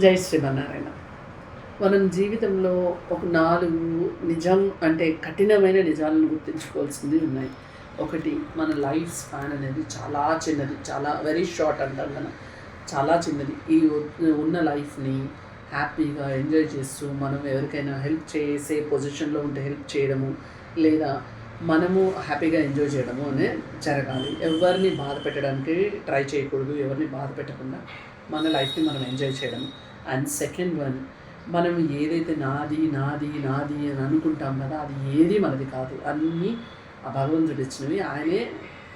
జై శ్రీమన్నారాయణ. మనం జీవితంలో ఒక 4 నిజం అంటే కఠినమైన నిజాలను గుర్తుంచుకోవాల్సింది ఉన్నాయి. ఒకటి, మన లైఫ్ స్పాన్ అనేది చాలా చిన్నది. చాలా వెరీ షార్ట్ అంటాం మనం. చాలా చిన్నది. ఈ ఉన్న లైఫ్‌ని హ్యాపీగా ఎంజాయ్ చేస్తూ మనం ఎవరికైనా హెల్ప్ చేసే పొజిషన్‌లో ఉంటే హెల్ప్ చేయడము, లేదా మనము హ్యాపీగా ఎంజాయ్ చేయడము జరగాలి. ఎవరిని బాధ పెట్టడానికి ట్రై చేయకూడదు. ఎవరిని బాధ పెట్టకుండా మన లైఫ్‌ని మనం ఎంజాయ్ చేయడం. అండ్ సెకండ్ వన్, మనం ఏదైతే నాది నాది నాది అని అనుకుంటాం కదా, అది ఏది మనది కాదు. అన్నీ ఆ భగవంతుడు ఇచ్చినవి. ఆయనే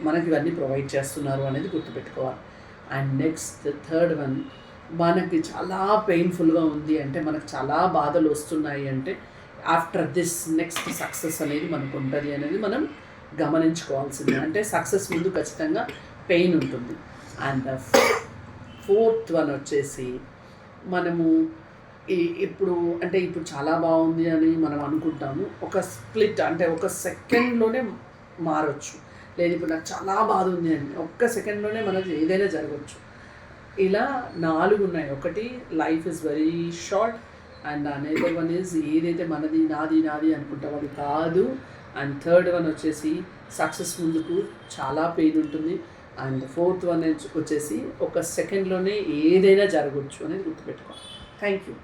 మనకి ఇవన్నీ ప్రొవైడ్ చేస్తున్నారు అనేది గుర్తుపెట్టుకోవాలి. అండ్ నెక్స్ట్ థర్డ్ వన్, మనకి చాలా పెయిన్ఫుల్గా ఉంది అంటే, మనకు చాలా బాధలు వస్తున్నాయి అంటే, ఆఫ్టర్ దిస్ నెక్స్ట్ సక్సెస్ అనేది మనకు ఉంటుంది అనేది మనం గమనించుకోవాల్సింది. అంటే సక్సెస్ ముందు ఖచ్చితంగా పెయిన్ ఉంటుంది. అండ్ ఫోర్త్ వన్ వచ్చేసి, మనము ఇప్పుడు అంటే ఇప్పుడు చాలా బాగుంది అని మనం అనుకుంటాము. ఒక స్ప్లిట్ అంటే ఒక సెకండ్లోనే మారొచ్చు. లేదు, ఇప్పుడు నాకు చాలా బాధ ఉంది అని ఒక్క సెకండ్లోనే మనకి ఏదైనా జరగవచ్చు. ఇలా 4 ఉన్నాయి. ఒకటి, life is very short. And another one is, ఏదైతే మనది నాది నాది అనుకుంటాం అది కాదు. అండ్ థర్డ్ వన్ వచ్చేసి, సక్సెస్ ముందుకు చాలా పెయిన్ ఉంటుంది. అండ్ ఫోర్త్ వన్ వచ్చేసి, ఒక సెకండ్లోనే ఏదైనా జరగవచ్చు అనేది గుర్తుపెట్టుకోవాలి. Thank you.